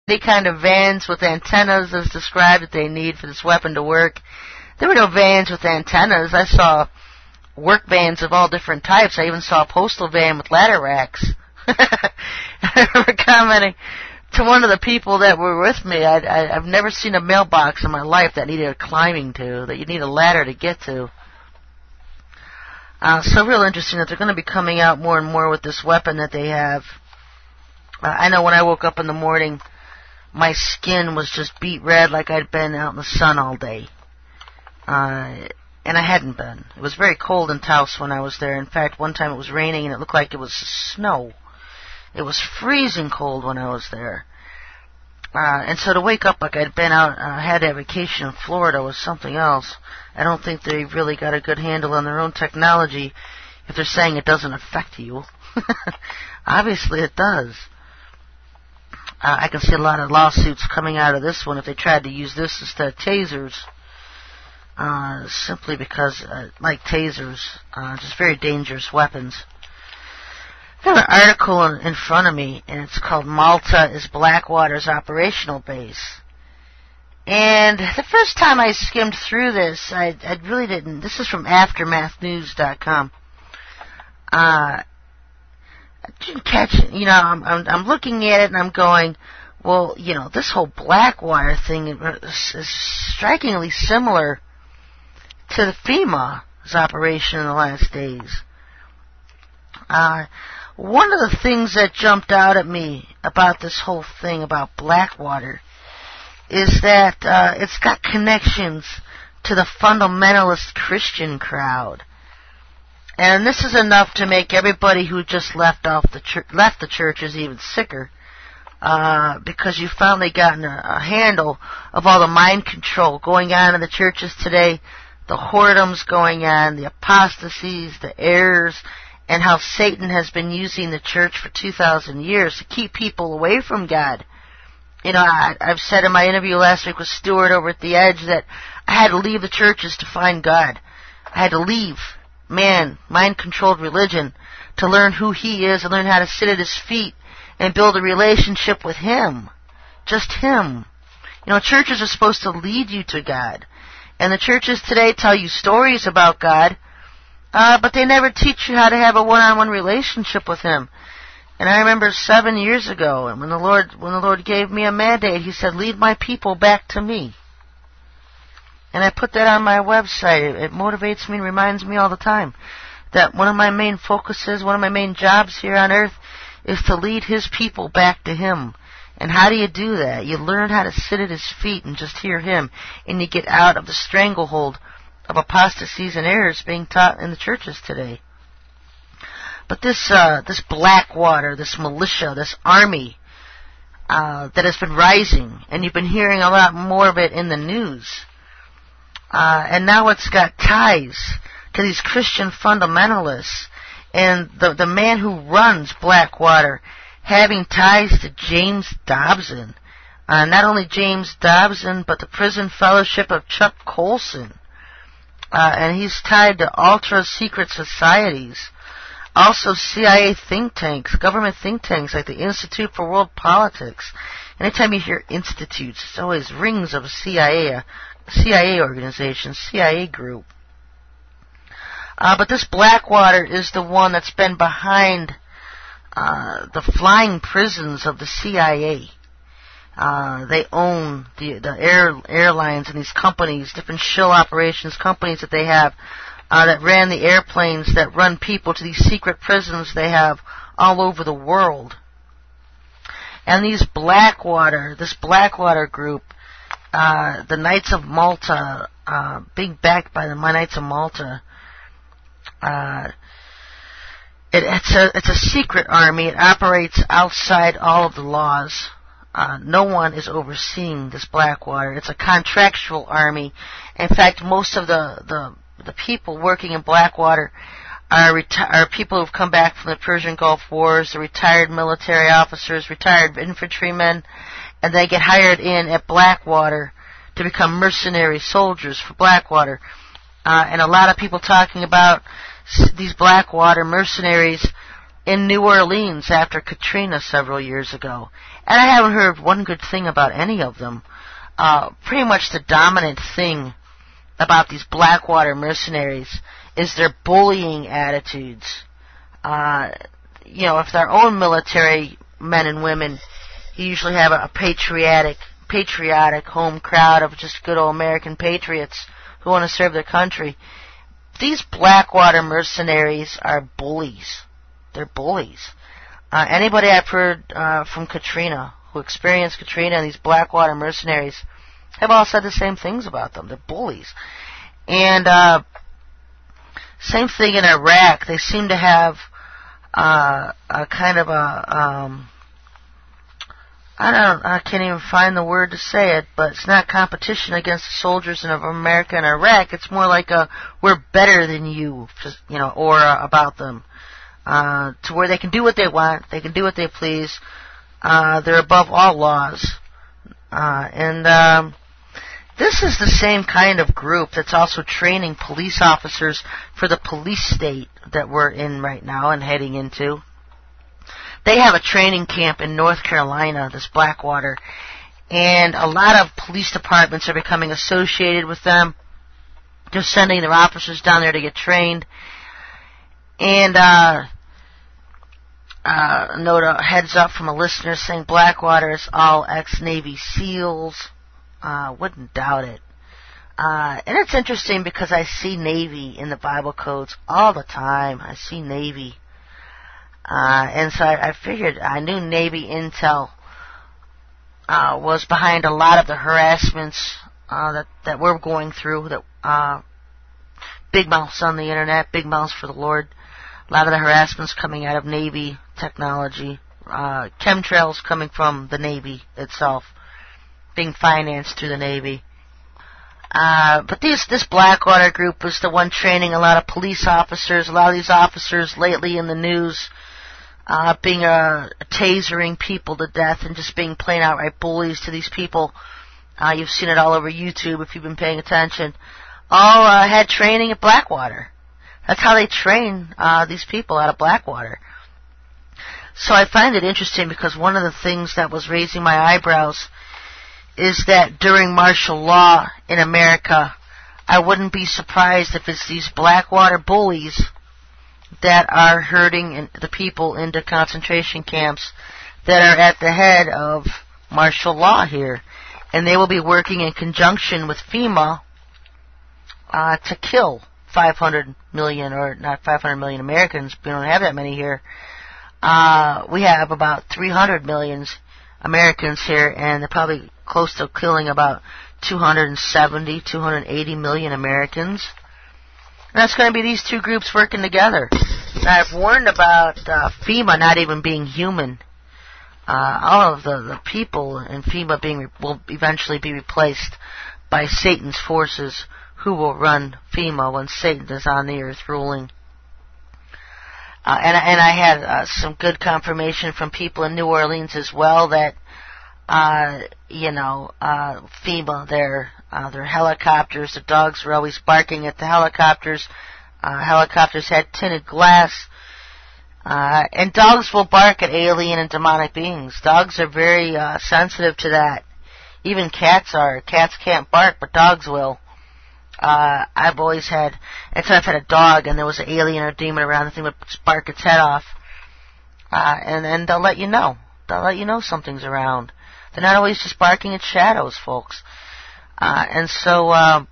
any kind of vans with antennas as described that they need for this weapon to work. There were no vans with antennas. I saw work vans of all different types. I even saw a postal van with ladder racks. I remember commenting to one of the people that were with me, I've never seen a mailbox in my life that needed a climbing to, that you need a ladder to get to. So real interesting that they're going to be coming out more and more with this weapon that they have. I know when I woke up in the morning, my skin was just beet red like I'd been out in the sun all day. And I hadn't been. It was very cold in Taos when I was there. In fact, one time it was raining and it looked like it was snow. It was freezing cold when I was there. And so to wake up like I'd been out, had a vacation in Florida was something else. I don't think they really got a good handle on their own technology if they're saying it doesn't affect you. Obviously it does. I can see a lot of lawsuits coming out of this one if they tried to use this instead of tasers. Simply because, like tasers, just very dangerous weapons. I have an article in front of me, and it's called Malta is Blackwater's Operational Base. And the first time I skimmed through this, I really didn't. This is from AftermathNews.com. I didn't catch it. You know, I'm looking at it, and I'm going, well, you know, this whole Blackwater thing is strikingly similar to the FEMA's operation in the last days. One of the things that jumped out at me about this whole thing about Blackwater is that it's got connections to the fundamentalist Christian crowd. And this is enough to make everybody who just left the churches even sicker, because you've finally gotten a handle of all the mind control going on in the churches today, the whoredoms going on, the apostasies, the errors, and how Satan has been using the church for 2,000 years to keep people away from God. You know, I've said in my interview last week with Stuart over at The Edge that I had to leave the churches to find God. I had to leave mind-controlled religion to learn who He is and learn how to sit at His feet and build a relationship with Him. Just Him. You know, churches are supposed to lead you to God. And the churches today tell you stories about God, but they never teach you how to have a one-on-one relationship with Him. And I remember 7 years ago, and when the Lord gave me a mandate, He said, "Lead my people back to me." And I put that on my website. It motivates me and reminds me all the time that one of my main focuses, one of my main jobs here on earth is to lead His people back to Him. And how do you do that? You learn how to sit at His feet and just hear Him, and you get out of the stranglehold of apostasies and errors being taught in the churches today. But this Blackwater, this militia, this army that has been rising, and you've been hearing a lot more of it in the news, and now it's got ties to these Christian fundamentalists, and the man who runs Blackwater having ties to James Dobson. Not only James Dobson, but the Prison Fellowship of Chuck Colson. And he's tied to ultra-secret societies. Also CIA think tanks, government think tanks like the Institute for World Politics. Anytime you hear institutes, it always rings of a CIA organization, CIA group. But this Blackwater is the one that's been behind the flying prisons of the CIA. They own the airlines and these companies, different shill operations companies that they have that ran the airplanes that run people to these secret prisons they have all over the world. And this Blackwater group, the Knights of Malta, being backed by the Knights of Malta, it's a secret army. It operates outside all of the laws. No one is overseeing this Blackwater. It's a contractual army. In fact, most of the people working in Blackwater are people who've come back from the Persian Gulf Wars, the retired military officers, retired infantrymen, and they get hired in at Blackwater to become mercenary soldiers for Blackwater. And a lot of people talking about these Blackwater mercenaries in New Orleans after Katrina several years ago. And I haven't heard one good thing about any of them. Pretty much the dominant thing about these Blackwater mercenaries is their bullying attitudes. If they're own military men and women, you usually have a patriotic home crowd of just good old American patriots who want to serve their country. These Blackwater mercenaries are bullies. They're bullies. Anybody I've heard from Katrina, who experienced Katrina, and these Blackwater mercenaries have all said the same things about them. They're bullies. And same thing in Iraq. They seem to have a kind of I can't even find the word to say it, but it's not competition against the soldiers of America and Iraq. It's more like we're better than you, or about them, to where they can do what they want, they can do what they please. They're above all laws, and this is the same kind of group that's also training police officers for the police state that we're in right now and heading into. They have a training camp in North Carolina, this Blackwater, and a lot of police departments are becoming associated with them. They're sending their officers down there to get trained. And note a heads up from a listener saying Blackwater is all ex-Navy SEALs. Wouldn't doubt it. And it's interesting because I see Navy in the Bible codes all the time. I see Navy. And so I figured, I knew Navy intel was behind a lot of the harassments that we're going through, that big mouths on the internet, big mouths for the Lord. A lot of the harassments coming out of Navy technology, chemtrails coming from the Navy itself, being financed through the Navy. But this Blackwater group is the one training a lot of police officers. A lot of these officers lately in the news being tasering people to death and just being plain outright bullies to these people. You've seen it all over YouTube if you've been paying attention. All had training at Blackwater. That's how they train these people out of Blackwater. So I find it interesting because one of the things that was raising my eyebrows is that during martial law in America, I wouldn't be surprised if it's these Blackwater bullies that are herding the people into concentration camps that are at the head of martial law here. And they will be working in conjunction with FEMA to kill 500 million, or not 500 million Americans. We don't have that many here. We have about 300 million Americans here, and they're probably close to killing about 270, 280 million Americans. And that's going to be these two groups working together. Now, I've warned about FEMA not even being human. All of the people in FEMA will eventually be replaced by Satan's forces, who will run FEMA when Satan is on the earth ruling. And I had some good confirmation from people in New Orleans as well that FEMA, their helicopters, the dogs were always barking at the helicopters. Helicopters had tinted glass. And dogs will bark at alien and demonic beings. Dogs are very sensitive to that. Even cats are. Cats can't bark, but dogs will. I've always had, I've had a dog and there was an alien or demon around, the thing would bark its head off. And they'll let you know. They'll let you know something's around. They're not always just barking at shadows, folks. And so, I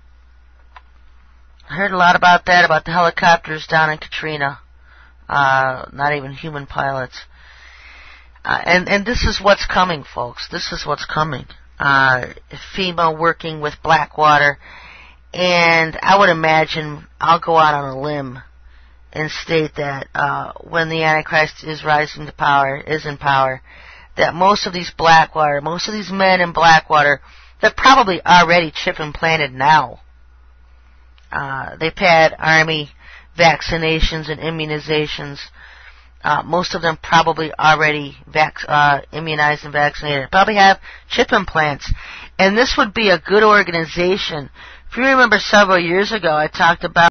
heard a lot about that, about the helicopters down in Katrina. Not even human pilots. And this is what's coming, folks. This is what's coming. FEMA working with Blackwater. And I would imagine, I'll go out on a limb and state that when the Antichrist is rising to power, is in power, that most of these Blackwater, most of these men in Blackwater, they're probably already chip implanted now. They've had Army vaccinations and immunizations. Most of them probably already immunized and vaccinated. Probably have chip implants. And this would be a good organization. If you remember several years ago, I talked about